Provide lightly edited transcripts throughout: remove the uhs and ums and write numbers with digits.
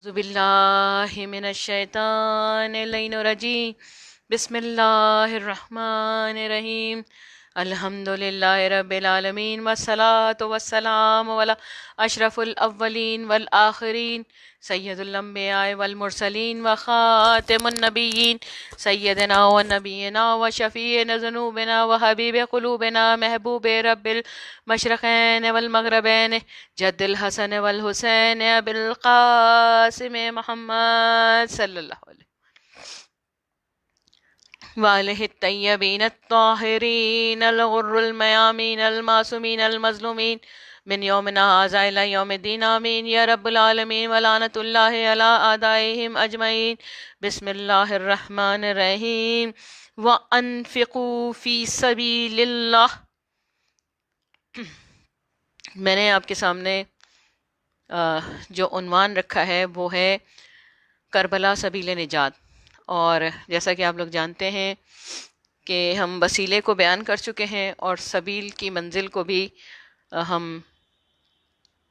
أعوذ بالله من الشيطان اللعين الرجيم بسم الله الرحمن الرحيم الحمد لله رب العالمين والصلاة والسلام على أشرف الأولين والآخرين سيد الأنبياء والمرسلين وخاتم النبيين سيدنا ونبينا وشفيعنا ذنوبنا وحبيب قلوبنا محبوب رب المشرقين والمغربين جد الحسن والحسين أبي القاسم محمد صلى الله عليه وآله الطيبين الطاهرين الغر الميامين المعصومين المظلومين من يومنا هذا إلى يوم الدين آمين يا رب العالمين ولعنة الله على أعدائهم أجمعين بسم الله الرحمن الرحيم وأنفقوا في سبيل الله. میں نے آپ کے سامنے جو عنوان رکھا ہے وہ ہے کربلا سبیل نجات، اور جیسا کہ آپ لوگ جانتے ہیں کہ ہم وسیلے کو بیان کر چکے ہیں اور سبیل کی منزل کو بھی ہم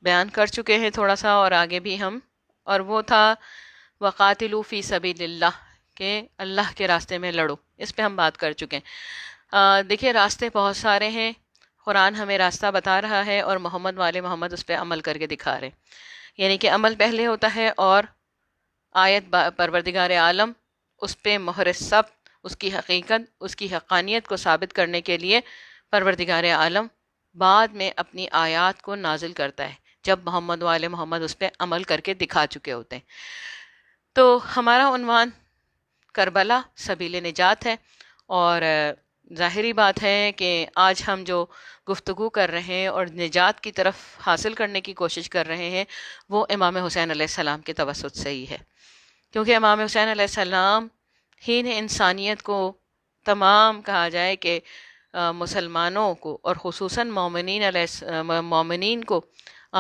بیان کر چکے ہیں تھوڑا سا، اور آگے بھی ہم، اور وہ تھا وقاتلوا فی سبیل اللہ، کہ اللہ کے راستے میں لڑو. اس پہ ہم بات کر چکے ہیں. دیکھیے راستے بہت سارے ہیں، قرآن ہمیں راستہ بتا رہا ہے اور محمد والے محمد اس پہ عمل کر کے دکھا رہے ہیں. یعنی کہ عمل پہلے ہوتا ہے اور آیت پروردگار عالم اس پہ مہر ثبت، اس کی حقیقت، اس کی حقانیت کو ثابت کرنے کے لیے پروردگار عالم بعد میں اپنی آیات کو نازل کرتا ہے جب محمد والے محمد اس پہ عمل کر کے دکھا چکے ہوتے ہیں. تو ہمارا عنوان کربلا سبیل نجات ہے، اور ظاہری بات ہے کہ آج ہم جو گفتگو کر رہے ہیں اور نجات کی طرف حاصل کرنے کی کوشش کر رہے ہیں وہ امام حسین علیہ السلام کے توسط سے ہی ہے، کیونکہ امام حسین علیہ السلام ہی نے انسانیت کو، تمام کہا جائے کہ مسلمانوں کو اور خصوصاً مومنین کو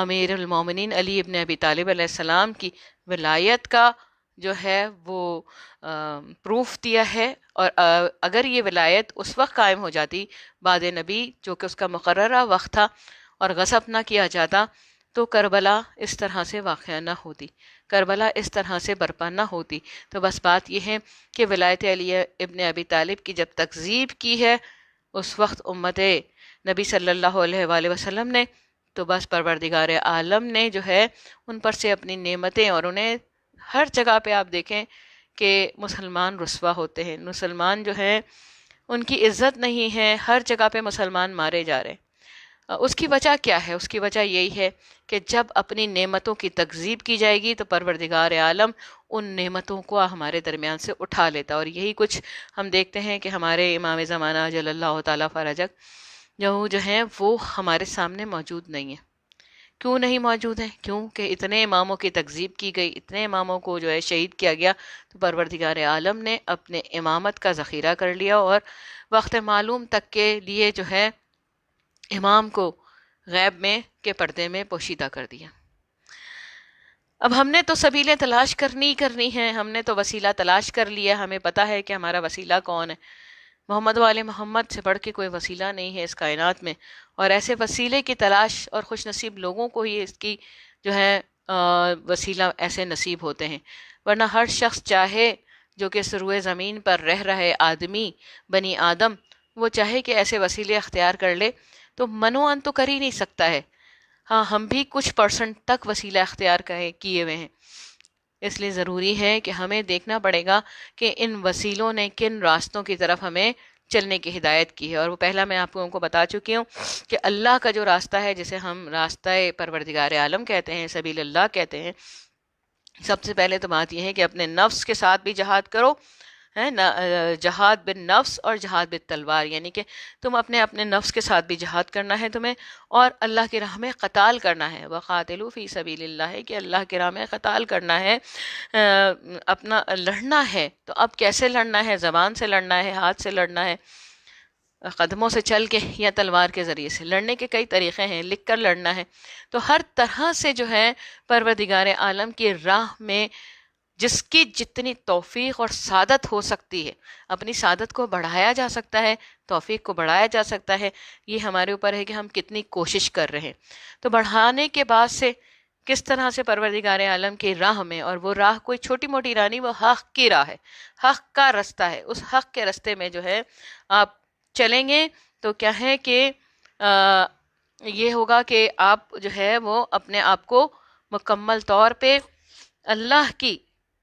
امیر المومنین علی ابن ابی طالب علیہ السلام کی ولایت کا جو ہے وہ پروف دیا ہے. اور اگر یہ ولایت اس وقت قائم ہو جاتی بعد نبی، جو کہ اس کا مقررہ وقت تھا، اور غصب نہ کیا جاتا، تو کربلا اس طرح سے واقعہ نہ ہوتی، کربلا اس طرح سے برپا نہ ہوتی. تو بس بات یہ ہے کہ ولایت علی ابن ابی طالب کی جب تکذیب کی ہے اس وقت امت نبی صلی اللہ علیہ وآلہ وسلم نے، تو بس پروردگار عالم نے جو ہے ان پر سے اپنی نعمتیں، اور انہیں ہر جگہ پہ آپ دیکھیں کہ مسلمان رسوا ہوتے ہیں، مسلمان جو ہیں ان کی عزت نہیں ہے، ہر جگہ پہ مسلمان مارے جا رہے ہیں. اس کی وجہ کیا ہے؟ اس کی وجہ یہی ہے کہ جب اپنی نعمتوں کی تکذیب کی جائے گی تو پروردگار عالم ان نعمتوں کو ہمارے درمیان سے اٹھا لیتا. اور یہی کچھ ہم دیکھتے ہیں کہ ہمارے امام زمانہ جل اللہ تعالیٰ فرجک جو ہیں وہ ہمارے سامنے موجود نہیں ہیں. کیوں نہیں موجود ہیں؟ کیونکہ اتنے اماموں کی تکذیب کی گئی، اتنے اماموں کو جو ہے شہید کیا گیا، تو پروردگار عالم نے اپنے امامت کا ذخیرہ کر لیا اور وقت معلوم تک کے لیے جو ہے امام کو غیب میں کے پردے میں پوشیدہ کر دیا. اب ہم نے تو سبیلیں تلاش کرنی ہیں، ہم نے تو وسیلہ تلاش کر لیا، ہمیں پتہ ہے کہ ہمارا وسیلہ کون ہے. محمد والے محمد سے بڑھ کے کوئی وسیلہ نہیں ہے اس کائنات میں، اور ایسے وسیلے کی تلاش اور خوش نصیب لوگوں کو ہی اس کی جو ہے وسیلہ ایسے نصیب ہوتے ہیں. ورنہ ہر شخص چاہے جو کہ سروئے زمین پر رہ رہے آدمی، بنی آدم، وہ چاہے کہ ایسے وسیلے اختیار کر لے تو منوان تو کر ہی نہیں سکتا ہے. ہاں ہم بھی کچھ پرسنٹ تک وسیلہ اختیار کیے ہوئے ہیں. اس لیے ضروری ہے کہ ہمیں دیکھنا پڑے گا کہ ان وسیلوں نے کن راستوں کی طرف ہمیں چلنے کی ہدایت کی ہے. اور وہ پہلا میں آپ لوگوں کو بتا چکی ہوں کہ اللہ کا جو راستہ ہے، جسے ہم راستہ پروردگار عالم کہتے ہیں، سبیل اللہ کہتے ہیں، سب سے پہلے تو بات یہ ہے کہ اپنے نفس کے ساتھ بھی جہاد کرو، ہے نا، جہاد بن نفس اور جہاد بن تلوار، یعنی کہ تم اپنے نفس کے ساتھ بھی جہاد کرنا ہے تمہیں، اور اللہ کی راہ میں قتال کرنا ہے. وقاتلوا فی سبیل اللہ ہے کہ اللہ کی راہ میں قتال کرنا ہے، اپنا لڑنا ہے. تو اب کیسے لڑنا ہے؟ زبان سے لڑنا ہے، ہاتھ سے لڑنا ہے، قدموں سے چل کے، یا تلوار کے ذریعے سے. لڑنے کے کئی طریقے ہیں، لکھ کر لڑنا ہے. تو ہر طرح سے جو ہے پروردگار عالم کی راہ میں جس کی جتنی توفیق اور سعادت ہو سکتی ہے، اپنی سعادت کو بڑھایا جا سکتا ہے، توفیق کو بڑھایا جا سکتا ہے. یہ ہمارے اوپر ہے کہ ہم کتنی کوشش کر رہے ہیں. تو بڑھانے کے بعد سے کس طرح سے پروردگار عالم کی راہ میں، اور وہ راہ کوئی چھوٹی موٹی راہ نہیں، وہ حق کی راہ ہے، حق کا رستہ ہے. اس حق کے رستے میں جو ہے آپ چلیں گے تو کیا ہے کہ یہ ہوگا کہ آپ جو ہے وہ اپنے آپ کو مکمل طور پہ اللہ کی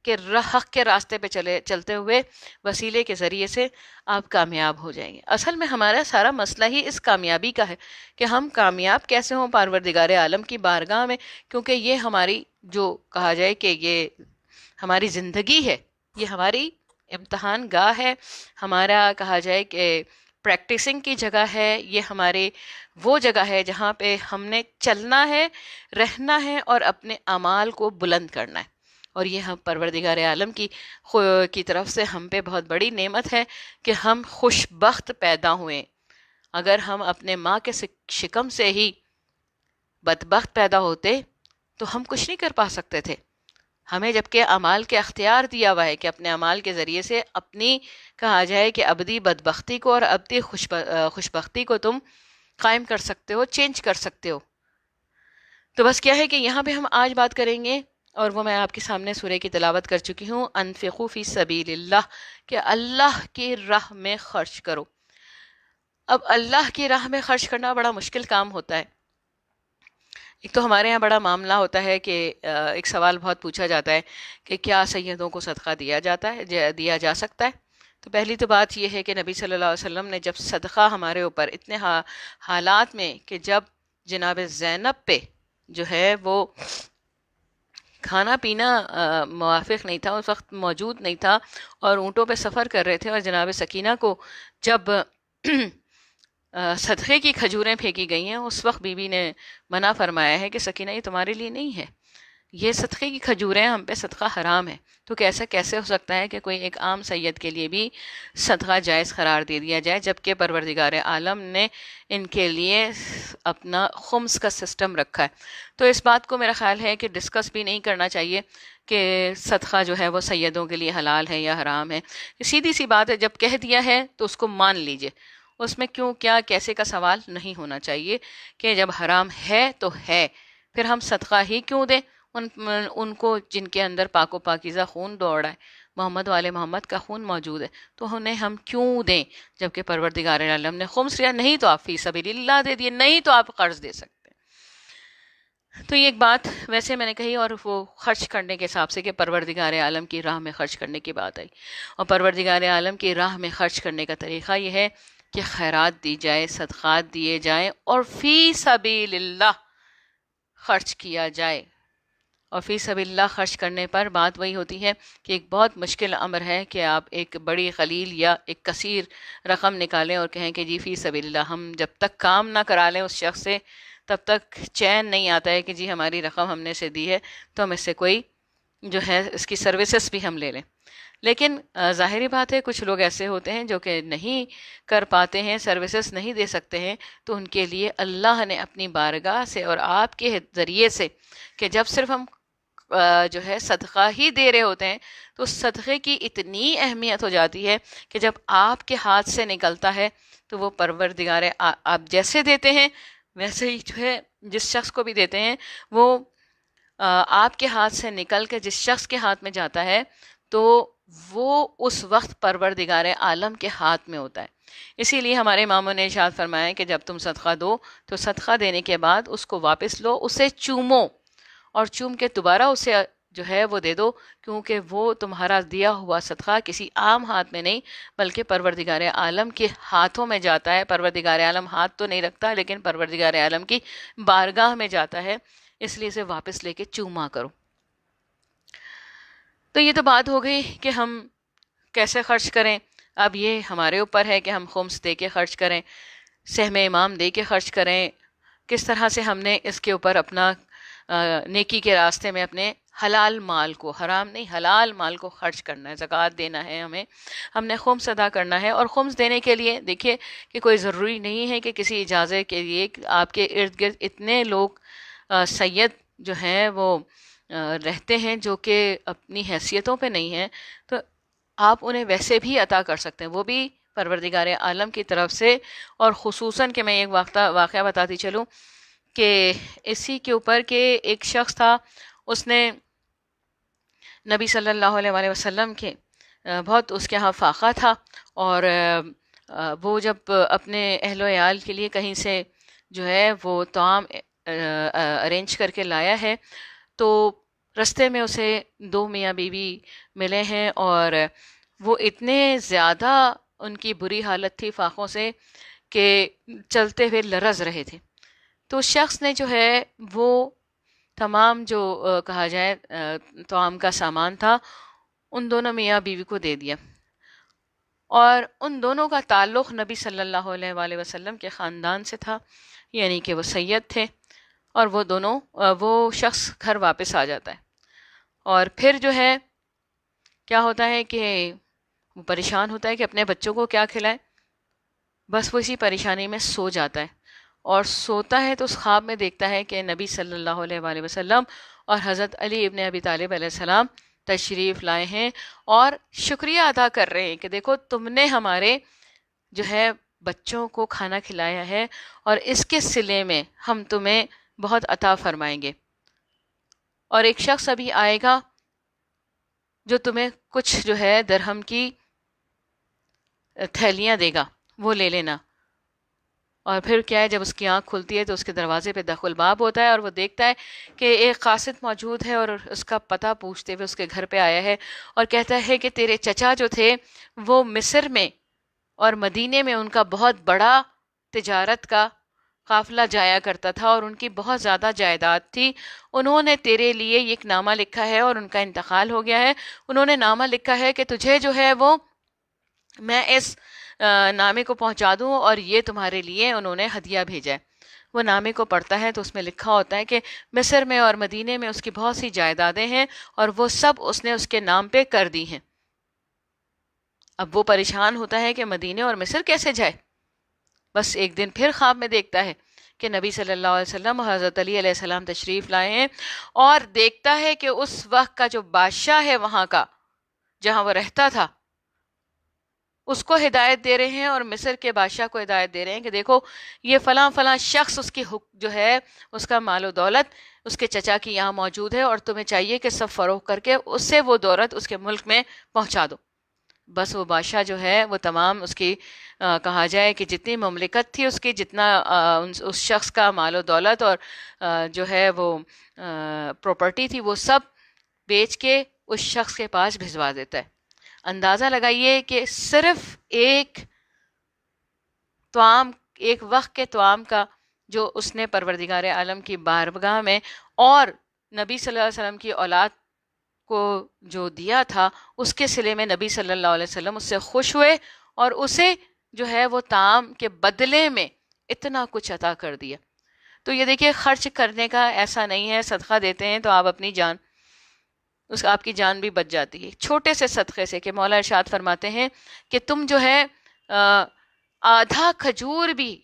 کہ حق کے راستے پہ چلتے ہوئے وسیلے کے ذریعے سے آپ کامیاب ہو جائیں گے. اصل میں ہمارا سارا مسئلہ ہی اس کامیابی کا ہے کہ ہم کامیاب کیسے ہوں پروردگار عالم کی بارگاہ میں، کیونکہ یہ ہماری جو کہا جائے کہ یہ ہماری زندگی ہے، یہ ہماری امتحان گاہ ہے، ہمارا کہا جائے کہ پریکٹسنگ کی جگہ ہے، یہ ہمارے وہ جگہ ہے جہاں پہ ہم نے چلنا ہے، رہنا ہے اور اپنے اعمال کو بلند کرنا ہے. اور یہ ہم پروردگار عالم کی طرف سے ہم پہ بہت بڑی نعمت ہے کہ ہم خوش بخت پیدا ہوئے. اگر ہم اپنے ماں کے شکم سے ہی بدبخت پیدا ہوتے تو ہم کچھ نہیں کر پا سکتے تھے. ہمیں جبکہ اعمال کے اختیار دیا ہوا ہے کہ اپنے اعمال کے ذریعے سے اپنی کہا جائے کہ ابدی بدبختی کو اور ابدی خوشبختی کو تم قائم کر سکتے ہو، چینج کر سکتے ہو. تو بس کیا ہے کہ یہاں پہ ہم آج بات کریں گے، اور وہ میں آپ کے سامنے سورہ کی تلاوت کر چکی ہوں، انفقوا فی سبیل اللہ، کہ اللہ کی راہ میں خرچ کرو. اب اللہ کی راہ میں خرچ کرنا بڑا مشکل کام ہوتا ہے. ایک تو ہمارے یہاں بڑا معاملہ ہوتا ہے کہ ایک سوال بہت پوچھا جاتا ہے کہ کیا سیدوں کو صدقہ دیا جا سکتا ہے. تو پہلی تو بات یہ ہے کہ نبی صلی اللہ علیہ وسلم نے جب صدقہ ہمارے اوپر اتنے حالات میں کہ جب جناب زینب پہ جو ہے وہ کھانا پینا موافق نہیں تھا، اس وقت موجود نہیں تھا، اور اونٹوں پہ سفر کر رہے تھے، اور جناب سکینہ کو جب صدقے کی کھجوریں پھینکی گئی ہیں، اس وقت بی بی نے منع فرمایا ہے کہ سکینہ یہ تمہارے لیے نہیں ہے، یہ صدقے کی کھجوریں، ہم پہ صدقہ حرام ہے. تو کیسے ہو سکتا ہے کہ کوئی ایک عام سید کے لیے بھی صدقہ جائز قرار دے دیا جائے، جبکہ پروردگار عالم نے ان کے لیے اپنا خمس کا سسٹم رکھا ہے. تو اس بات کو میرا خیال ہے کہ ڈسکس بھی نہیں کرنا چاہیے کہ صدقہ جو ہے وہ سیدوں کے لیے حلال ہے یا حرام ہے. سیدھی سی بات ہے، جب کہہ دیا ہے تو اس کو مان لیجئے، اس میں کیوں کیا کیسے کا سوال نہیں ہونا چاہیے کہ جب حرام ہے تو ہے، پھر ہم صدقہ ہی کیوں دیں ان کو جن کے اندر پاک و پاکیزہ خون دوڑا ہے، محمد والے محمد کا خون موجود ہے، تو انہیں ہم کیوں دیں جبکہ پروردگار عالم نے خمس لیا. نہیں تو آپ فی سبیل اللہ دے دیے، نہیں تو آپ قرض دے سکتے. تو یہ ایک بات ویسے میں نے کہی، اور وہ خرچ کرنے کے حساب سے کہ پروردگار عالم کی راہ میں خرچ کرنے کی بات آئی. اور پروردگار عالم کی راہ میں خرچ کرنے کا طریقہ یہ ہے کہ خیرات دی جائے، صدقات دیے جائیں، اور فی سبیل اللہ خرچ کیا جائے. اور فی سبیل اللہ خرچ کرنے پر بات وہی ہوتی ہے کہ ایک بہت مشکل امر ہے کہ آپ ایک بڑی قلیل یا ایک کثیر رقم نکالیں اور کہیں کہ جی فی سبیل اللہ. ہم جب تک کام نہ کرا لیں اس شخص سے تب تک چین نہیں آتا ہے کہ جی ہماری رقم ہم نے سے دی ہے تو ہم اس سے کوئی جو ہے اس کی سروسز بھی ہم لے لیں. لیکن ظاہری بات ہے کچھ لوگ ایسے ہوتے ہیں جو کہ نہیں کر پاتے ہیں، سروسز نہیں دے سکتے ہیں، تو ان کے لیے اللہ نے اپنی بارگاہ سے اور آپ کے ذریعے سے کہ جب صرف ہم جو ہے صدقہ ہی دے رہے ہوتے ہیں تو صدقے کی اتنی اہمیت ہو جاتی ہے کہ جب آپ کے ہاتھ سے نکلتا ہے تو وہ پروردگار آپ جیسے دیتے ہیں ویسے ہی جو ہے جس شخص کو بھی دیتے ہیں وہ آپ کے ہاتھ سے نکل کے جس شخص کے ہاتھ میں جاتا ہے تو وہ اس وقت پروردگار عالم کے ہاتھ میں ہوتا ہے. اسی لیے ہمارے اماموں نے ارشاد فرمایا کہ جب تم صدقہ دو تو صدقہ دینے کے بعد اس کو واپس لو، اسے چومو اور چوم کے دوبارہ اسے جو ہے وہ دے دو، کیونکہ وہ تمہارا دیا ہوا صدقہ کسی عام ہاتھ میں نہیں بلکہ پروردگار عالم کے ہاتھوں میں جاتا ہے. پروردگار عالم ہاتھ تو نہیں رکھتا لیکن پروردگار عالم کی بارگاہ میں جاتا ہے، اس لیے اسے واپس لے کے چوما کرو. تو یہ تو بات ہو گئی کہ ہم کیسے خرچ کریں. اب یہ ہمارے اوپر ہے کہ ہم خمس دے کے خرچ کریں، سہم امام دے کے خرچ کریں، کس طرح سے ہم نے اس کے اوپر اپنا نیکی کے راستے میں اپنے حلال مال کو، حرام نہیں حلال مال کو خرچ کرنا ہے، زکوٰۃ دینا ہے، ہم نے خمس ادا کرنا ہے. اور خمس دینے کے لیے دیکھیے کہ کوئی ضروری نہیں ہے کہ کسی اجازت کے لیے آپ کے ارد گرد اتنے لوگ سید جو ہیں وہ رہتے ہیں جو کہ اپنی حیثیتوں پہ نہیں ہیں، تو آپ انہیں ویسے بھی عطا کر سکتے ہیں، وہ بھی پروردگار عالم کی طرف سے. اور خصوصاً کہ میں ایک واقعہ بتاتی چلوں کہ اسی کے اوپر کہ ایک شخص تھا، اس نے نبی صلی اللہ علیہ وآلہ وسلم کے بہت اس کے ہاں فاقہ تھا، اور وہ جب اپنے اہل و عیال کے لیے کہیں سے جو ہے وہ طعام ارینج کر کے لایا ہے، تو رستے میں اسے دو میاں بیوی ملے ہیں، اور وہ اتنے زیادہ ان کی بری حالت تھی فاقوں سے کہ چلتے ہوئے لرز رہے تھے. تو اس شخص نے جو ہے وہ تمام جو کہا جائے طعام کا سامان تھا ان دونوں میاں بیوی کو دے دیا، اور ان دونوں کا تعلق نبی صلی اللہ علیہ وآلہ وسلم کے خاندان سے تھا، یعنی کہ وہ سید تھے. اور وہ دونوں وہ شخص گھر واپس آ جاتا ہے، اور پھر جو ہے کیا ہوتا ہے کہ وہ پریشان ہوتا ہے کہ اپنے بچوں کو کیا کھلائے. بس وہ اسی پریشانی میں سو جاتا ہے، اور سوتا ہے تو اس خواب میں دیکھتا ہے کہ نبی صلی اللہ علیہ وآلہ وسلم اور حضرت علی ابن ابی طالب علیہ السلام تشریف لائے ہیں اور شکریہ ادا کر رہے ہیں کہ دیکھو تم نے ہمارے جو ہے بچوں کو کھانا کھلایا ہے، اور اس کے صلے میں ہم تمہیں بہت عطا فرمائیں گے، اور ایک شخص ابھی آئے گا جو تمہیں کچھ جو ہے درہم کی تھیلیاں دے گا، وہ لے لینا. اور پھر کیا ہے، جب اس کی آنکھ کھلتی ہے تو اس کے دروازے پہ دخل باب ہوتا ہے، اور وہ دیکھتا ہے کہ ایک قاصد موجود ہے، اور اس کا پتہ پوچھتے ہوئے اس کے گھر پہ آیا ہے اور کہتا ہے کہ تیرے چچا جو تھے وہ مصر میں اور مدینے میں ان کا بہت بڑا تجارت کا قافلہ جایا کرتا تھا، اور ان کی بہت زیادہ جائیداد تھی. انہوں نے تیرے لیے ایک نامہ لکھا ہے، اور ان کا انتقال ہو گیا ہے. انہوں نے نامہ لکھا ہے کہ تجھے جو ہے وہ میں اس نامے کو پہنچا دوں، اور یہ تمہارے لیے انہوں نے ہدیہ بھیجا ہے. وہ نامے کو پڑھتا ہے تو اس میں لکھا ہوتا ہے کہ مصر میں اور مدینے میں اس کی بہت سی جائیدادیں ہیں، اور وہ سب اس نے اس کے نام پہ کر دی ہیں. اب وہ پریشان ہوتا ہے کہ مدینے اور مصر کیسے جائے. بس ایک دن پھر خواب میں دیکھتا ہے کہ نبی صلی اللہ علیہ وسلم اور حضرت علی علیہ السلام تشریف لائے ہیں، اور دیکھتا ہے کہ اس وقت کا جو بادشاہ ہے وہاں کا جہاں وہ رہتا تھا اس کو ہدایت دے رہے ہیں، اور مصر کے بادشاہ کو ہدایت دے رہے ہیں کہ دیکھو یہ فلاں فلاں شخص اس کی جو ہے اس کا مال و دولت اس کے چچا کی یہاں موجود ہے، اور تمہیں چاہیے کہ سب فروخت کر کے اس سے وہ دولت اس کے ملک میں پہنچا دو. بس وہ بادشاہ جو ہے وہ تمام اس کی کہا جائے کہ جتنی مملکت تھی اس کی، جتنا اس شخص کا مال و دولت اور جو ہے وہ پراپرٹی تھی، وہ سب بیچ کے اس شخص کے پاس بھجوا دیتا ہے. اندازہ لگائیے کہ صرف ایک طعام، ایک وقت کے طعام کا جو اس نے پروردگار عالم کی بارگاہ میں اور نبی صلی اللہ علیہ وسلم کی اولاد کو جو دیا تھا، اس کے صلے میں نبی صلی اللہ علیہ وسلم اس سے خوش ہوئے، اور اسے جو ہے وہ طعام کے بدلے میں اتنا کچھ عطا کر دیا. تو یہ دیکھیے خرچ کرنے کا ایسا نہیں ہے، صدقہ دیتے ہیں تو آپ اپنی جان، آپ کی جان بھی بچ جاتی ہے چھوٹے سے صدقے سے. کہ مولا ارشاد فرماتے ہیں کہ تم جو ہے آدھا کھجور بھی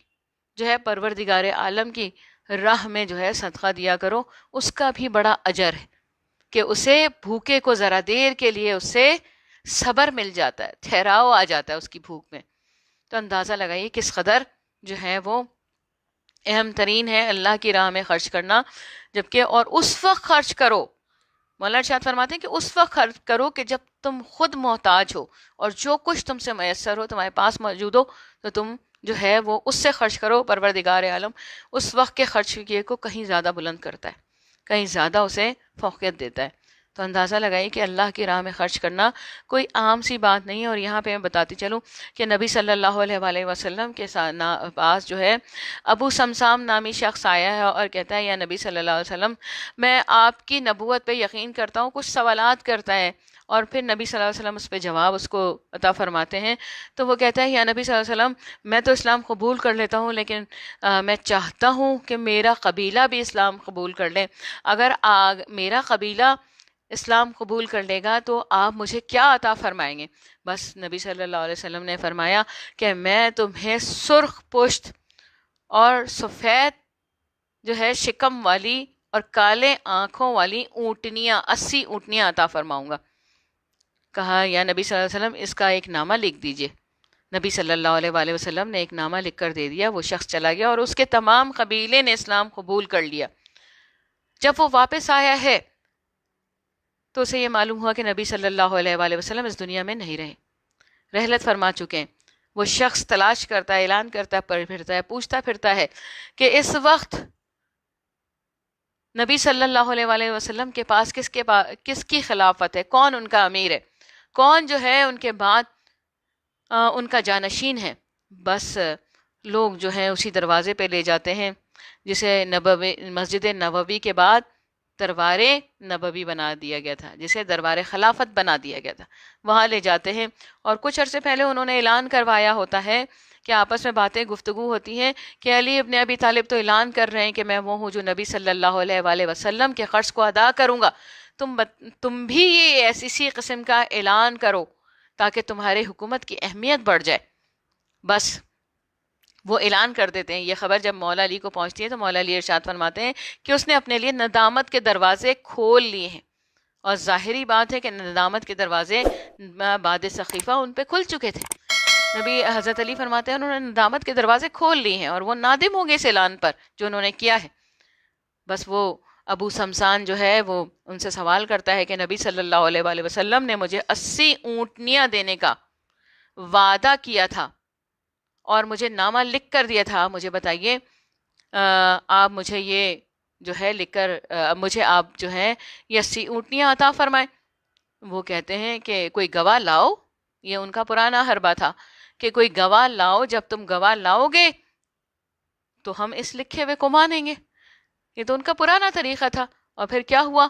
جو ہے پروردگار عالم کی راہ میں جو ہے صدقہ دیا کرو، اس کا بھی بڑا اجر ہے کہ اسے بھوکے کو ذرا دیر کے لیے اس سے صبر مل جاتا ہے، ٹھہراؤ آ جاتا ہے اس کی بھوک میں. تو اندازہ لگائیے کس قدر جو ہے وہ اہم ترین ہے اللہ کی راہ میں خرچ کرنا. جبکہ اور اس وقت خرچ کرو، مولانا ارشاد فرماتے ہیں کہ اس وقت خرچ کرو کہ جب تم خود محتاج ہو، اور جو کچھ تم سے میسر ہو، تمہارے پاس موجود ہو، تو تم جو ہے وہ اس سے خرچ کرو. پروردگار عالم اس وقت کے خرچ کیے کو کہیں زیادہ بلند کرتا ہے، کہیں زیادہ اسے فوقیت دیتا ہے. تو اندازہ لگائیے کہ اللہ کی راہ میں خرچ کرنا کوئی عام سی بات نہیں ہے. اور یہاں پہ میں بتاتی چلوں کہ نبی صلی اللہ علیہ وآلہ وسلم کے پاس جو ہے ابو سمسام نامی شخص آیا ہے اور کہتا ہے یا نبی صلی اللہ علیہ وسلم، میں آپ کی نبوت پہ یقین کرتا ہوں. کچھ سوالات کرتا ہے، اور پھر نبی صلی اللہ علیہ وسلم اس پہ جواب اس کو عطا فرماتے ہیں. تو وہ کہتا ہے یا نبی صلی اللہ علیہ وسلم، میں تو اسلام قبول کر لیتا ہوں، لیکن میں چاہتا ہوں کہ میرا قبیلہ بھی اسلام قبول کر لے. اگر میرا قبیلہ اسلام قبول کر لے گا تو آپ مجھے کیا عطا فرمائیں گے؟ بس نبی صلی اللہ علیہ وسلم نے فرمایا کہ میں تمہیں سرخ پشت اور سفید جو ہے شکم والی اور کالے آنکھوں والی اونٹنیاں، 80 اونٹنیاں عطا فرماؤں گا. کہا یا نبی صلی اللہ علیہ وسلم اس کا ایک نامہ لکھ دیجئے. نبی صلی اللہ علیہ وآلہ وسلم نے ایک نامہ لکھ کر دے دیا، وہ شخص چلا گیا اور اس کے تمام قبیلے نے اسلام قبول کر لیا۔ جب وہ واپس آیا ہے تو اسے یہ معلوم ہوا کہ نبی صلی اللہ علیہ وآلہ وسلم اس دنیا میں نہیں رہے، رحلت فرما چکے ہیں۔ وہ شخص تلاش کرتا ہے، اعلان کرتا ہے، پھرتا ہے، پوچھتا پھرتا ہے کہ اس وقت نبی صلی اللہ علیہ وآلہ وسلم کے پاس کس کی خلافت ہے، کون ان کا امیر ہے، کون جو ہے ان کے بعد ان کا جانشین ہے۔ بس لوگ جو ہیں اسی دروازے پہ لے جاتے ہیں جسے مسجد نبوی کے بعد دربار نبوی بنا دیا گیا تھا، جسے دربار خلافت بنا دیا گیا تھا، وہاں لے جاتے ہیں۔ اور کچھ عرصے پہلے انہوں نے اعلان کروایا ہوتا ہے کہ آپس میں باتیں گفتگو ہوتی ہیں کہ علی ابن ابی طالب تو اعلان کر رہے ہیں کہ میں وہ ہوں جو نبی صلی اللہ علیہ وآلہ وسلم کے قرض کو ادا کروں گا، تم بھی یہ اسی قسم کا اعلان کرو تاکہ تمہارے حکومت کی اہمیت بڑھ جائے۔ بس وہ اعلان کر دیتے ہیں۔ یہ خبر جب مولا علی کو پہنچتی ہے تو مولا علی ارشاد فرماتے ہیں کہ اس نے اپنے لیے ندامت کے دروازے کھول لیے ہیں، اور ظاہری بات ہے کہ ندامت کے دروازے بعد ثقیفہ ان پہ کھل چکے تھے۔ نبی حضرت علی فرماتے ہیں انہوں نے ندامت کے دروازے کھول لیے ہیں اور وہ نادم ہو گئے اس اعلان پر جو انہوں نے کیا ہے۔ بس وہ ابو سمسان جو ہے وہ ان سے سوال کرتا ہے کہ نبی صلی اللہ علیہ وآلہ وسلم نے مجھے 80 اونٹنیاں دینے کا وعدہ کیا تھا اور مجھے نامہ لکھ کر دیا تھا، مجھے بتائیے آپ مجھے یہ جو ہے لکھ کر مجھے آپ جو ہے یہ 80 اونٹنیاں عطا فرمائیں۔ وہ کہتے ہیں کہ کوئی گواہ لاؤ، یہ ان کا پرانا حربہ تھا کہ کوئی گواہ لاؤ، جب تم گواہ لاؤ گے تو ہم اس لکھے ہوئے کو مانیں گے۔ یہ تو ان کا پرانا طریقہ تھا۔ اور پھر کیا ہوا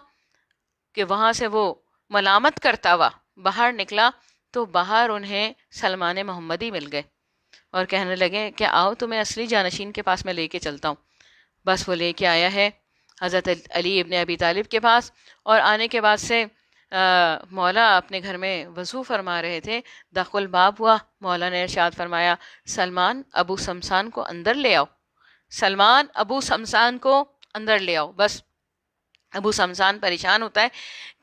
کہ وہاں سے وہ ملامت کرتا ہوا باہر نکلا تو باہر انہیں سلمان محمدی مل گئے اور کہنے لگے کہ آؤ تمہیں اصلی جانشین کے پاس میں لے کے چلتا ہوں۔ بس وہ لے کے آیا ہے حضرت علی ابن ابی طالب کے پاس، اور آنے کے بعد سے مولا اپنے گھر میں وضو فرما رہے تھے، دخل الباب ہوا، مولا نے ارشاد فرمایا سلمان ابو سمسان کو اندر لے آؤ، سلمان ابو سمسان کو اندر لے آؤ۔ بس ابو سمسان پریشان ہوتا ہے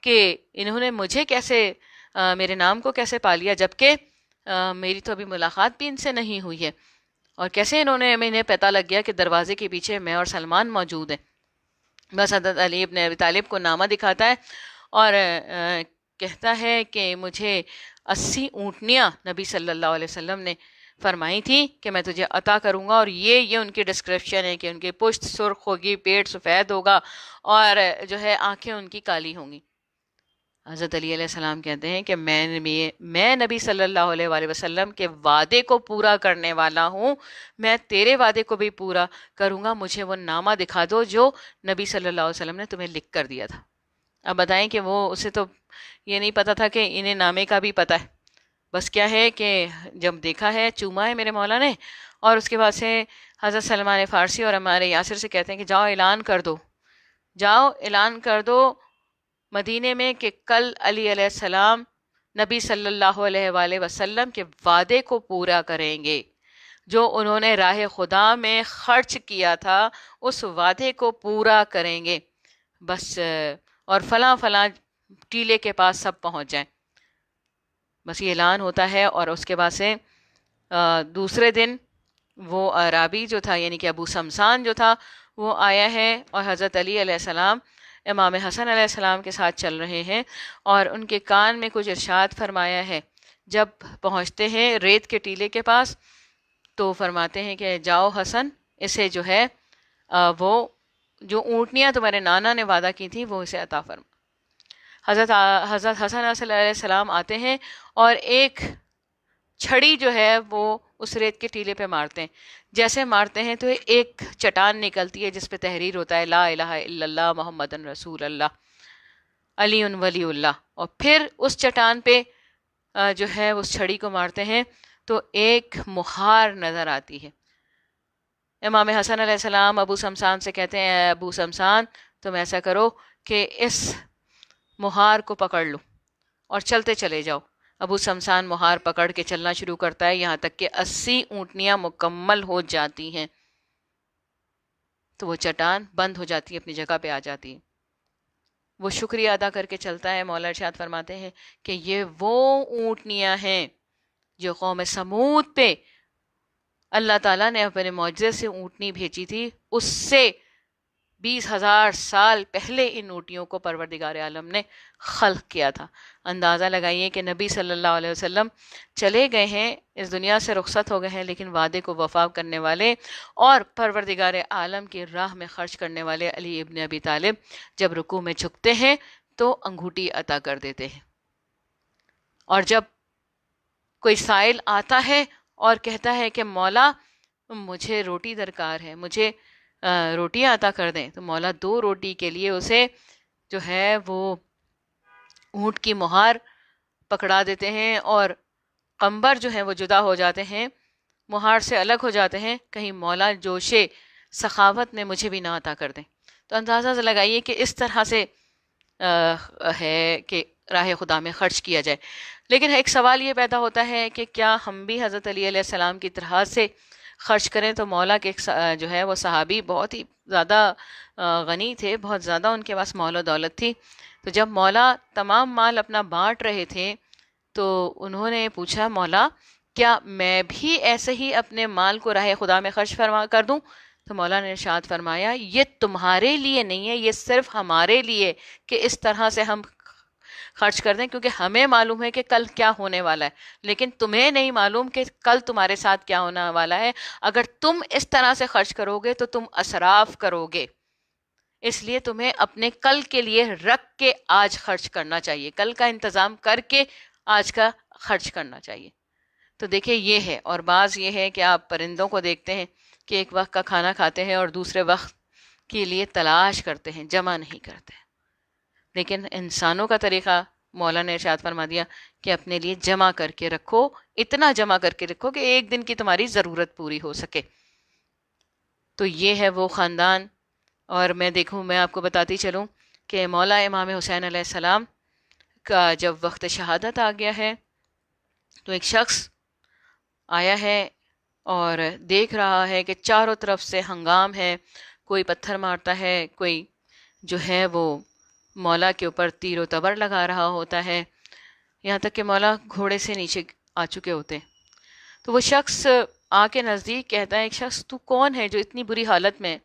کہ انہوں نے مجھے کیسے میرے نام کو کیسے پا لیا، جبکہ میری تو ابھی ملاقات بھی ان سے نہیں ہوئی ہے، اور کیسے انہیں پتہ لگ گیا کہ دروازے کے پیچھے میں اور سلمان موجود ہیں۔ بس حضرت علی ابن ابی طالب کو نامہ دکھاتا ہے اور کہتا ہے کہ مجھے 80 اونٹنیاں نبی صلی اللہ علیہ وسلم نے فرمائی تھی کہ میں تجھے عطا کروں گا، اور یہ ان کی ڈسکرپشن ہے کہ ان کی پشت سرخ ہوگی، پیٹ سفید ہوگا، اور جو ہے آنکھیں ان کی کالی ہوں گی۔ حضرت علی علیہ السلام کہتے ہیں کہ میں نبی صلی اللہ علیہ وآلہ وسلم کے وعدے کو پورا کرنے والا ہوں، میں تیرے وعدے کو بھی پورا کروں گا، مجھے وہ نامہ دکھا دو جو نبی صلی اللہ علیہ وسلم نے تمہیں لکھ کر دیا تھا۔ اب بتائیں کہ وہ اسے تو یہ نہیں پتا تھا کہ انہیں نامے کا بھی پتہ ہے، بس کیا ہے کہ جب دیکھا ہے چوما ہے میرے مولا نے، اور اس کے بعد سے حضرت سلمان فارسی اور ہمارے یاسر سے کہتے ہیں کہ جاؤ اعلان کر دو، جاؤ اعلان کر دو مدینے میں کہ کل علی علیہ السلام نبی صلی اللہ علیہ وآلہ وسلم کے وعدے کو پورا کریں گے، جو انہوں نے راہ خدا میں خرچ کیا تھا اس وعدے کو پورا کریں گے، بس اور فلاں فلاں ٹیلے کے پاس سب پہنچ جائیں۔ بس یہ اعلان ہوتا ہے، اور اس کے بعد سے دوسرے دن وہ عرابی جو تھا یعنی کہ ابو سمسان جو تھا وہ آیا ہے، اور حضرت علی علیہ السلام امام حسن علیہ السلام کے ساتھ چل رہے ہیں، اور ان کے کان میں کچھ ارشاد فرمایا ہے۔ جب پہنچتے ہیں ریت کے ٹیلے کے پاس تو فرماتے ہیں کہ جاؤ حسن، اسے جو ہے وہ جو اونٹنیاں تمہارے نانا نے وعدہ کی تھی وہ اسے عطا فرما۔ حضرت حسن علیہ السلام آتے ہیں اور ایک چھڑی جو ہے وہ اس ریت کے ٹیلے پہ مارتے ہیں، جیسے مارتے ہیں تو ایک چٹان نکلتی ہے جس پہ تحریر ہوتا ہے لا الہ الا اللہ محمد رسول اللہ علی ولی اللہ، اور پھر اس چٹان پہ جو ہے اس چھڑی کو مارتے ہیں تو ایک مہار نظر آتی ہے۔ امام حسن علیہ السلام ابو سمسان سے کہتے ہیں اے ابو سمسان تم ایسا کرو کہ اس مہار کو پکڑ لو اور چلتے چلے جاؤ۔ ابو سمسان مہار پکڑ کے چلنا شروع کرتا ہے یہاں تک کہ 80 اونٹنیاں مکمل ہو جاتی ہیں، تو وہ چٹان بند ہو جاتی ہے، اپنی جگہ پہ آ جاتی ہے۔ وہ شکریہ ادا کر کے چلتا ہے۔ مولا ارشاد فرماتے ہیں کہ یہ وہ اونٹنیاں ہیں جو قوم سمود پہ اللہ تعالیٰ نے اپنے معجزے سے اونٹنی بھیجی تھی، اس سے 20,000 سال پہلے ان اونٹیوں کو پروردگار عالم نے خلق کیا تھا۔ اندازہ لگائیے کہ نبی صلی اللہ علیہ وسلم چلے گئے ہیں، اس دنیا سے رخصت ہو گئے ہیں، لیکن وعدے کو وفا کرنے والے اور پروردگار عالم کی راہ میں خرچ کرنے والے علی ابن ابی طالب جب رکوع میں جھکتے ہیں تو انگوٹھی عطا کر دیتے ہیں، اور جب کوئی سائل آتا ہے اور کہتا ہے کہ مولا مجھے روٹی درکار ہے، مجھے روٹی عطا کر دیں، تو مولا 2 روٹی کے لیے اسے جو ہے وہ اونٹ کی مہار پکڑا دیتے ہیں، اور قمبر جو ہیں وہ جدا ہو جاتے ہیں، مہار سے الگ ہو جاتے ہیں، کہیں مولا جوش سخاوت میں مجھے بھی نہ عطا کر دیں۔ تو اندازہ لگائیے کہ اس طرح سے ہے کہ راہ خدا میں خرچ کیا جائے۔ لیکن ایک سوال یہ پیدا ہوتا ہے کہ کیا ہم بھی حضرت علی علیہ السلام کی طرح سے خرچ کریں؟ تو مولا کے جو ہے وہ صحابی بہت ہی زیادہ غنی تھے، بہت زیادہ ان کے پاس مال و دولت تھی، تو جب مولا تمام مال اپنا بانٹ رہے تھے تو انہوں نے پوچھا مولا کیا میں بھی ایسے ہی اپنے مال کو راہ خدا میں خرچ کر دوں؟ تو مولا نے ارشاد فرمایا یہ تمہارے لیے نہیں ہے، یہ صرف ہمارے لیے کہ اس طرح سے ہم خرچ کر دیں، کیونکہ ہمیں معلوم ہے کہ کل کیا ہونے والا ہے، لیکن تمہیں نہیں معلوم کہ کل تمہارے ساتھ کیا ہونے والا ہے۔ اگر تم اس طرح سے خرچ کرو گے تو تم اسراف کرو گے، اس لیے تمہیں اپنے کل کے لیے رکھ کے آج خرچ کرنا چاہیے، کل کا انتظام کر کے آج کا خرچ کرنا چاہیے۔ تو دیکھیں یہ ہے، اور بعض یہ ہے کہ آپ پرندوں کو دیکھتے ہیں کہ ایک وقت کا کھانا کھاتے ہیں اور دوسرے وقت کے لیے تلاش کرتے ہیں، جمع نہیں کرتے۔ لیکن انسانوں کا طریقہ مولا نے ارشاد فرما دیا کہ اپنے لیے جمع کر کے رکھو، اتنا جمع کر کے رکھو کہ ایک دن کی تمہاری ضرورت پوری ہو سکے۔ تو یہ ہے وہ خاندان۔ اور میں آپ کو بتاتی چلوں کہ مولا امام حسین علیہ السلام کا جب وقت شہادت آ گیا ہے تو ایک شخص آیا ہے اور دیکھ رہا ہے کہ چاروں طرف سے ہنگام ہے، کوئی پتھر مارتا ہے، کوئی جو ہے وہ مولا کے اوپر تیر و تبر لگا رہا ہوتا ہے، یہاں تک کہ مولا گھوڑے سے نیچے آ چکے ہوتے۔ تو وہ شخص آ کے نزدیک کہتا ہے، ایک شخص تو کون ہے جو اتنی بری حالت میں؟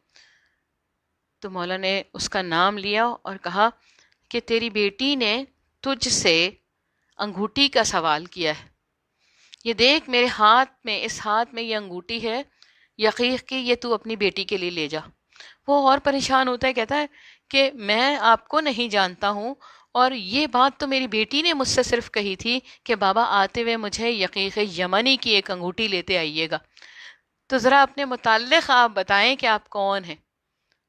تو مولا نے اس کا نام لیا اور کہا کہ تیری بیٹی نے تجھ سے انگوٹھی کا سوال کیا ہے، یہ دیکھ میرے ہاتھ میں، اس ہاتھ میں یہ انگوٹھی ہے، یقیق کی یہ تو اپنی بیٹی کے لیے لے جا۔ وہ اور پریشان ہوتا ہے، کہتا ہے کہ میں آپ کو نہیں جانتا ہوں، اور یہ بات تو میری بیٹی نے مجھ سے صرف کہی تھی کہ بابا آتے ہوئے مجھے یقیق یمنی کی ایک انگوٹھی لیتے آئیے گا، تو ذرا اپنے متعلق آپ بتائیں کہ آپ کون ہیں۔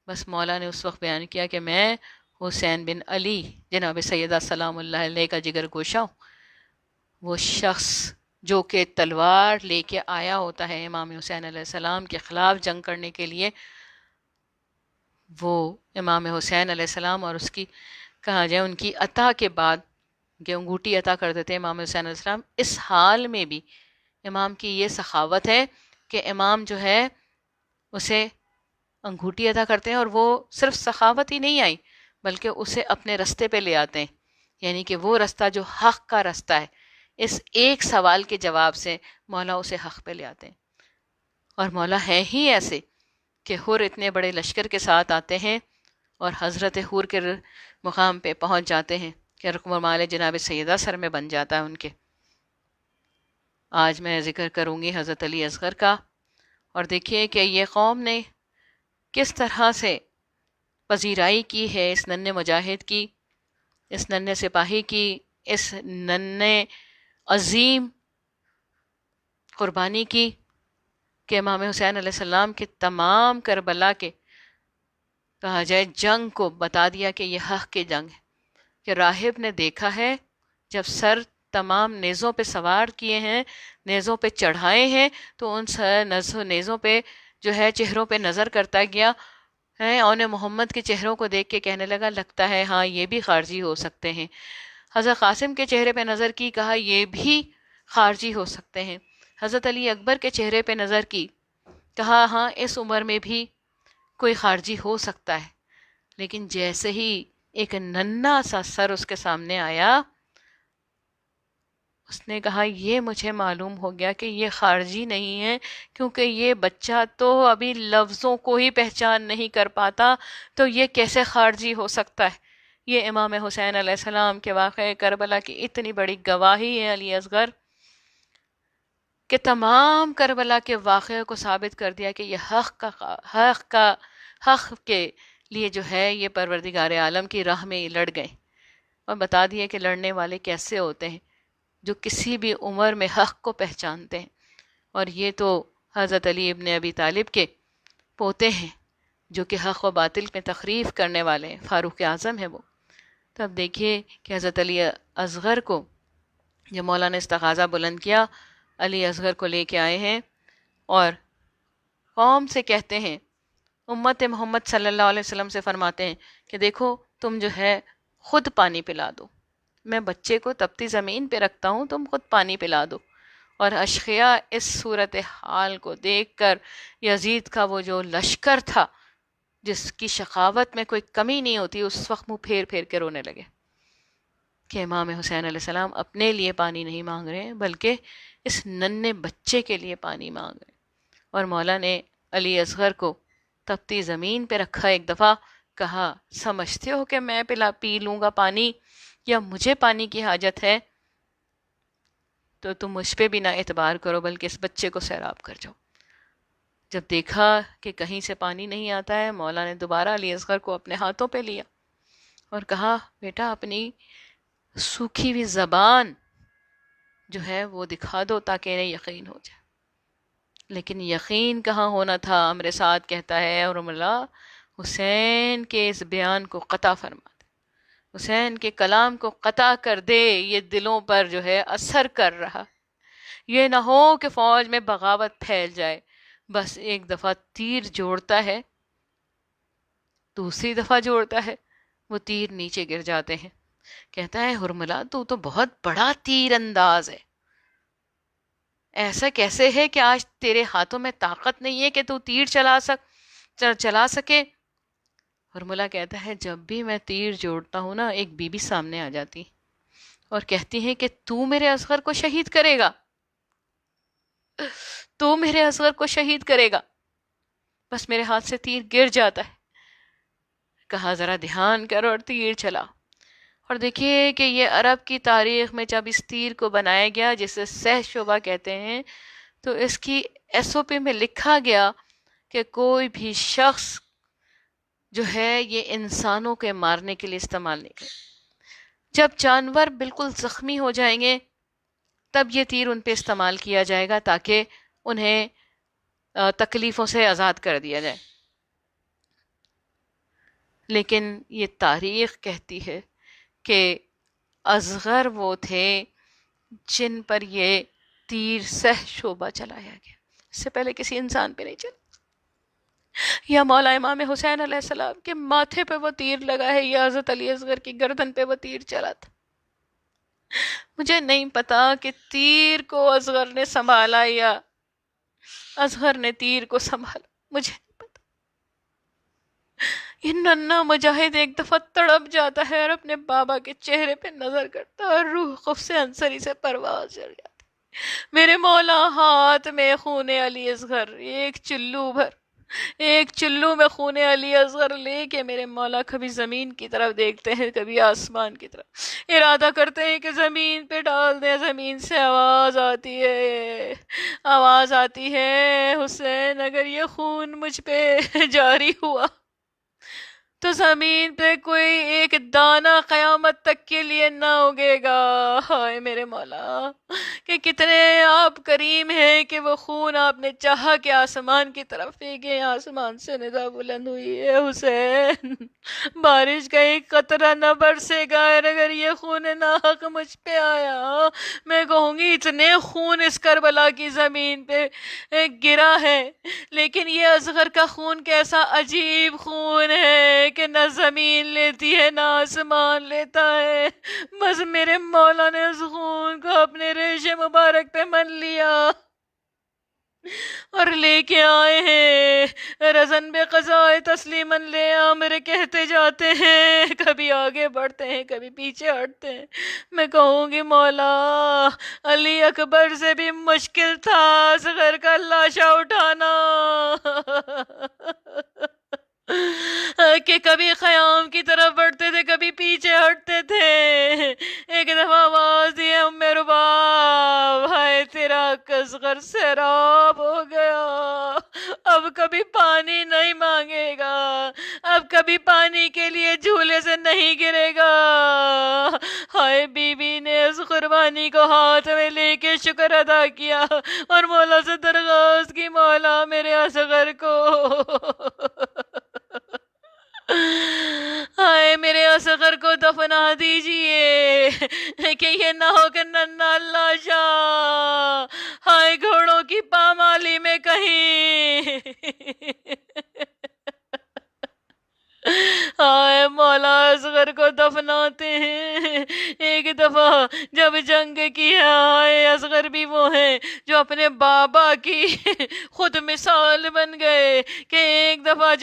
بس مولا نے اس وقت بیان کیا کہ میں حسین بن علی جناب سیدہ سلام اللہ علیہ کا جگر گوشہ ہوں۔ وہ شخص جو کہ تلوار لے کے آیا ہوتا ہے امام حسین علیہ السلام کے خلاف جنگ کرنے کے لیے، وہ امام حسین علیہ السلام اور اس کی کہا جائے ان کی عطا کے بعد کہ انگوٹھی عطا کر دیتے امام حسین علیہ السلام، اس حال میں بھی امام کی یہ سخاوت ہے کہ امام جو ہے اسے انگوٹھی عطا کرتے ہیں، اور وہ صرف سخاوت ہی نہیں آئی بلکہ اسے اپنے رستے پہ لے آتے ہیں، یعنی کہ وہ رستہ جو حق کا رستہ ہے، اس ایک سوال کے جواب سے مولا اسے حق پہ لے آتے ہیں۔ اور مولا ہے ہی ایسے کہ حر اتنے بڑے لشکر کے ساتھ آتے ہیں اور حضرت حور کے مقام پہ پہنچ جاتے ہیں کہ رکن مال جناب سیدہ سر میں بن جاتا ہے ان کے۔ آج میں ذکر کروں گی حضرت علی اصغر کا، اور دیکھیے کہ یہ قوم نے کس طرح سے پذیرائی کی ہے اس ننھے مجاہد کی، اس ننھے سپاہی کی، اس ننھے عظیم قربانی کی، کہ امام حسین علیہ السلام کے تمام کربلا کے کہا جائے جنگ کو بتا دیا کہ یہ حق کی جنگ ہے، کہ راہب نے دیکھا ہے جب سر تمام نیزوں پہ سوار کیے ہیں، نیزوں پہ چڑھائے ہیں، تو ان نیزوں پہ جو ہے چہروں پہ نظر کرتا گیا ہے، اور محمد کے چہروں کو دیکھ کے کہنے لگا لگتا ہے ہاں یہ بھی خارجی ہو سکتے ہیں۔ حضرت قاسم کے چہرے پہ نظر کی، کہا یہ بھی خارجی ہو سکتے ہیں۔ حضرت علی اکبر کے چہرے پہ نظر کی، کہا ہاں اس عمر میں بھی کوئی خارجی ہو سکتا ہے۔ لیکن جیسے ہی ایک ننھا سا سر اس کے سامنے آیا، اس نے کہا یہ مجھے معلوم ہو گیا کہ یہ خارجی نہیں ہے، کیونکہ یہ بچہ تو ابھی لفظوں کو ہی پہچان نہیں کر پاتا، تو یہ کیسے خارجی ہو سکتا ہے؟ یہ امام حسین علیہ السلام کے واقعے کربلا کی اتنی بڑی گواہی ہے علی اصغر، کہ تمام کربلا کے واقعے کو ثابت کر دیا کہ یہ حق کے لیے جو ہے یہ پروردگار عالم کی راہ میں لڑ گئے، اور بتا دیا کہ لڑنے والے کیسے ہوتے ہیں، جو کسی بھی عمر میں حق کو پہچانتے ہیں۔ اور یہ تو حضرت علی ابن ابی طالب کے پوتے ہیں، جو کہ حق و باطل میں تخریف کرنے والے ہیں، فاروق اعظم ہے وہ۔ تو اب دیکھیے کہ حضرت علی اصغر کو جب مولا نے استغاثہ بلند کیا، علی اصغر کو لے کے آئے ہیں اور قوم سے کہتے ہیں، امت محمد صلی اللہ علیہ وسلم سے فرماتے ہیں کہ دیکھو تم جو ہے خود پانی پلا دو، میں بچے کو تپتی زمین پہ رکھتا ہوں، تم خود پانی پلا دو۔ اور اشقیاء اس صورت حال کو دیکھ کر یزید کا وہ جو لشکر تھا جس کی شقاوت میں کوئی کمی نہیں ہوتی، اس وقت منہ پھیر پھیر کے رونے لگے کہ امام حسین علیہ السلام اپنے لیے پانی نہیں مانگ رہے ہیں بلکہ اس ننھے بچے کے لیے پانی مانگ رہے ہیں۔ اور مولا نے علی اصغر کو تپتی زمین پہ رکھا، ایک دفعہ کہا سمجھتے ہو کہ میں پی لوں گا پانی، یا مجھے پانی کی حاجت ہے؟ تو تم مجھ پہ بھی نہ اعتبار کرو بلکہ اس بچے کو سیراب کر جاؤ۔ جب دیکھا کہ کہیں سے پانی نہیں آتا ہے، مولا نے دوبارہ علی اصغر کو اپنے ہاتھوں پہ لیا اور کہا بیٹا اپنی سوکھی ہوئی زبان جو ہے وہ دکھا دو تاکہ انہیں یقین ہو جائے۔ لیکن یقین کہاں ہونا تھا، امر سعد کہتا ہے اور مولا حسین کے اس بیان کو قطع فرما دے، حسین کے کلام کو قطع کر دے، یہ دلوں پر جو ہے اثر کر رہا، یہ نہ ہو کہ فوج میں بغاوت پھیل جائے۔ بس ایک دفعہ تیر جوڑتا ہے، دوسری دفعہ جوڑتا ہے، وہ تیر نیچے گر جاتے ہیں۔ کہتا ہے ہرملا تو بہت بڑا تیر انداز ہے، ایسا کیسے ہے کہ آج تیرے ہاتھوں میں طاقت نہیں ہے کہ تو تیر چلا سکے؟ ہرملا کہتا ہے جب بھی میں تیر جوڑتا ہوں نا، ایک بی بی سامنے آ جاتی اور کہتی ہے کہ تو میرے اصغر کو شہید کرے گا، تو میرے اصغر کو شہید کرے گا۔ بس میرے ہاتھ سے تیر گر جاتا ہے، کہا ذرا دھیان کر، اور تیر چلا۔ اور دیکھیے کہ یہ عرب کی تاریخ میں جب اس تیر کو بنایا گیا جسے سہ شعبہ کہتے ہیں، تو اس کی ایس او پی میں لکھا گیا کہ کوئی بھی شخص جو ہے یہ انسانوں کے مارنے کے لیے استعمال نہیں کرے، جب جانور بالکل زخمی ہو جائیں گے تب یہ تیر ان پہ استعمال کیا جائے گا تاکہ انہیں تکلیفوں سے آزاد کر دیا جائے۔ لیکن یہ تاریخ کہتی ہے کہ اصغر وہ تھے جن پر یہ تیر سہ شعبہ چلایا گیا، اس سے پہلے کسی انسان پہ نہیں چلا۔ یا مولا امام حسین علیہ السلام کے ماتھے پہ وہ تیر لگا ہے، یا حضرت علی اصغر کی گردن پہ وہ تیر چلا تھا۔ مجھے نہیں پتا کہ تیر کو اصغر نے سنبھالا یا اصغر نے تیر کو سنبھالا، مجھے نہیں پتا۔ یہ ننھا مجاہد ایک دفعہ تڑپ جاتا ہے اور اپنے بابا کے چہرے پہ نظر کرتا ہے اور روح خوف سے انصری سے پرواز چڑھ جاتی۔ میرے مولا ہاتھ میں خون علی اصغر، ایک چلو میں خون علی اصغر لے کے میرے مولا کبھی زمین کی طرف دیکھتے ہیں، کبھی آسمان کی طرف، ارادہ کرتے ہیں کہ زمین پہ ڈال دیں۔ زمین سے آواز آتی ہے حسین اگر یہ خون مجھ پہ جاری ہوا تو زمین پہ کوئی ایک دانہ قیامت تک کے لیے نہ اگے گا۔ ہائے میرے مولا کہ کتنے آپ کریم ہیں کہ وہ خون آپ نے چاہا کہ آسمان کی طرف پھینکے، آسمان سے ندا بلند ہوئی ہے حسین بارش کا ایک قطرہ نہ برسے گا اگر یہ خون ناحق مجھ پہ آیا۔ میں کہوں گی اتنے خون اس کربلا کی زمین پہ گرا ہے، لیکن یہ اصغر کا خون کیسا عجیب خون ہے کہ نہ زمین لیتی ہے نہ آسمان لیتا ہے، بس میرے مولا نے اس خون کو اپنے ریش مبارک پہ من لیا اور لے کے آئے ہیں رزن بے قضائے تسلیماً لے امر کہتے جاتے ہیں، کبھی آگے بڑھتے ہیں کبھی پیچھے ہٹتے ہیں۔ میں کہوں گی مولا علی اکبر سے بھی مشکل تھا اصغر کا لاشا اٹھانا کہ کبھی خیام کی طرف بڑھتے تھے کبھی پیچھے ہٹتے تھے۔ ایک دفعہ آواز دی ام رباب، ہائے تیرا اصغر سیراب ہو گیا، اب کبھی پانی نہیں مانگے گا، اب کبھی پانی کے لیے جھولے سے نہیں گرے گا۔ ہائے بی بی نے اس قربانی کو ہاتھ میں لے کے شکر ادا کیا اور مولا سے درخواست کی، مولا میرے اصغر کو ہائے میرے اصغر کو دفنا دیجئے کہ یہ نہ ہو کہ ننھا لاشا ہائے گھوڑوں کی پامالی میں کہیں ہائے مولا اصغر کو دفناتے ہیں۔ ایک دفعہ جب جنگ کی ہے، ہائے اصغر بھی وہ ہیں جو اپنے بابا کی خود مثال بن گئے کہ ایک دفعہ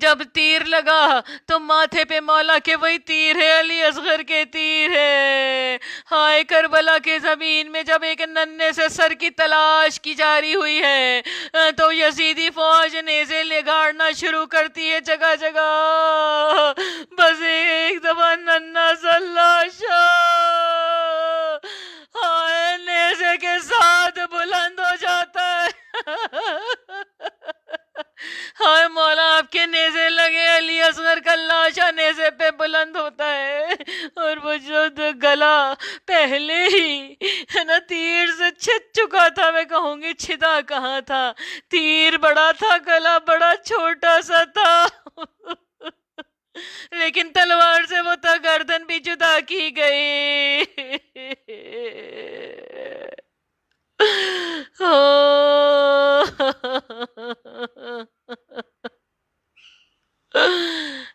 جب تیر لگا تو ماتھے پہ مولا کے وہی تیر ہے، علی اصغر کے تیر ہے۔ ہائے کربلا کے زمین میں جب ایک ننھے سے سر کی تلاش کی جاری ہوئی ہے تو یزیدی فوج نیزے لگاڑنا شروع کرتی ہے جگہ جگہ، بس ایک دفعہ ننھا سا لاشا ہائے نیزے کے ساتھ بلند ہو جاتا ہے۔ ہائے مولا آپ کے نیزے لگے، علی اصغر کا لاشا نیزے پہ بلند ہوتا ہے اور وہ جو گلا پہلے ہی ہے نا تیر سے چھت چکا تھا، میں کہوں گی چھدا کہاں تھا، تیر بڑا تھا گلا بڑا چھوٹا سا تھا لیکن تلوار سے وہ تھا گردن بھی جدا کی گئی۔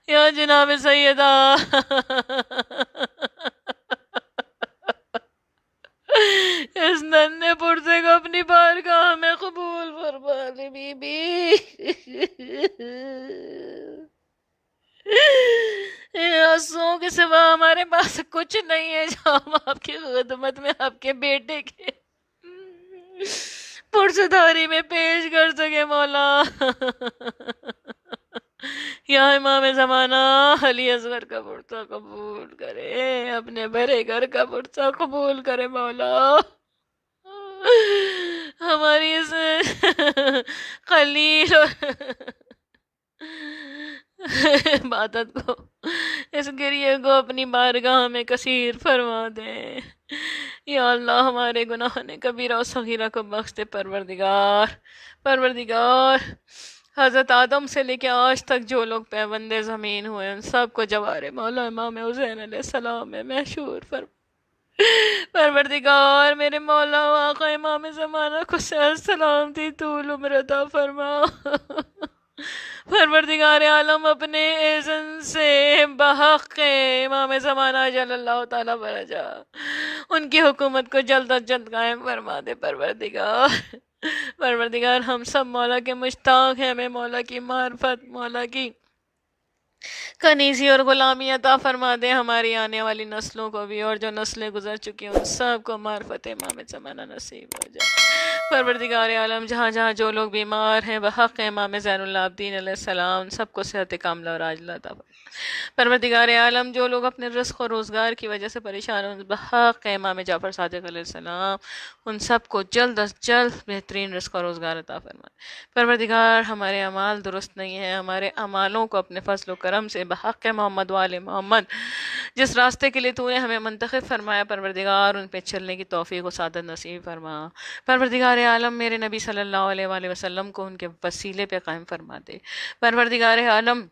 یا جناب سیدہ اس ننھے پرزے کو اپنی بارگاہ میں قبول فرما لے بی بی۔ آنسوؤں کے سوا ہمارے پاس کچھ نہیں ہے جو ہم آپ کی خدمت میں آپ کے بیٹے کے پرزداری میں پیش کر سکے مولا۔ یا امام زمانہ علی اصغر کا پرچہ قبول کرے، اپنے بڑے گھر کا پرچہ قبول کرے مولا۔ ہماری اس قلیل عبادت کو، اس گریہ کو اپنی بارگاہ میں کثیر فرما دے۔ یا اللہ ہمارے گناہ نے کبیرہ و صغیرہ کو بخش دے پروردگار۔ حضرت آدم سے لے کے آج تک جو لوگ پیوند زمین ہوئے ان سب کو جوار مولا امام حسین علیہ السلام میں محشور فرما۔ پروردگار میرے مولا و آقا امام زمانہ کو صحت سلامتی طول عمر عطا فرما۔ پروردگار عالم اپنے اذن سے بحق امام زمانہ جل اللہ تعالیٰ برجا ان کی حکومت کو جلد از جلد قائم فرما دے پروردگار ہم سب مولا کے مشتاق ہیں، ہمیں مولا کی معرفت، مولا کی کنیزی اور غلامی عطا فرما دے، ہماری آنے والی نسلوں کو بھی اور جو نسلیں گزر چکی ہیں ان سب کو معرفت امام زمانہ نصیب ہو جائے۔ پروردگار عالم جہاں جہاں جو لوگ بیمار ہیں بحق امام زین العابدین علیہ السلام سب کو صحت کاملہ اور عاجلہ عطا فرما۔ پروردگار عالم جو لوگ اپنے رزق و روزگار کی وجہ سے پریشان ہیں بحق امام جعفر صادق علیہ السلام ان سب کو جلد از جلد بہترین رزق و روزگار عطا فرما۔ پروردگار ہمارے اعمال درست نہیں ہیں، ہمارے اعمالوں کو اپنے فضل و کرم سے بحق محمد وآل محمد جس راستے کے لیے تو نے ہمیں منتخب فرمایا پروردگار ان پہ چلنے کی توفیق و سعادت نصیب فرما۔ پروردگار عالم میرے نبی صلی اللہ علیہ وآلہ وسلم کو ان کے وسیلے پہ قائم فرما دے۔ پروردگار عالم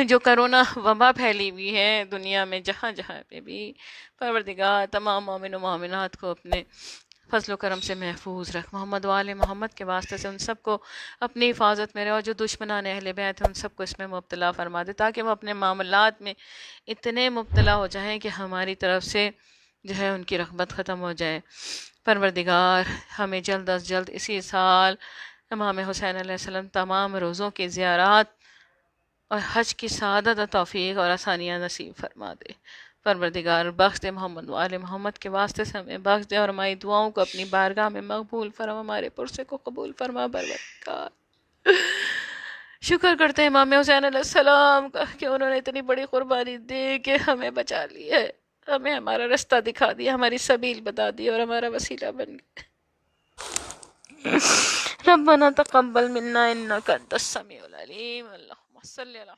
جو کرونا وبا پھیلی ہوئی ہے دنیا میں جہاں جہاں پہ بھی، پروردگار تمام مومن و مومنات کو اپنے فضل و کرم سے محفوظ رکھ، محمد وآل محمد کے واسطے سے ان سب کو اپنی حفاظت میں رہے، اور جو دشمنان اہل بیت ہیں ان سب کو اس میں مبتلا فرما دے تاکہ وہ اپنے معاملات میں اتنے مبتلا ہو جائیں کہ ہماری طرف سے جو ہے ان کی رغبت ختم ہو جائے۔ پروردگار ہمیں جلد از جلد اسی سال امام حسین علیہ السلام تمام روزوں کی زیارات اور حج کی سعادت و توفیق اور آسانیاں نصیب فرما دے۔ پروردگار بخش دے، محمد و آل محمد کے واسطے سے ہمیں بخش دے، اور ہماری دعاؤں کو اپنی بارگاہ میں مقبول فرما، ہمارے پرسے کو قبول فرما پروردگار۔ شکر کرتے ہیں امام حسین علیہ السلام کا کہ انہوں نے اتنی بڑی قربانی دے کے ہمیں بچا لی ہے، ہمیں ہمارا رستہ دکھا دیا، ہماری سبیل بتا دی اور ہمارا وسیلہ بن گئے۔ ربنا تقبل منا انك انت السميع العليم اللهم صل على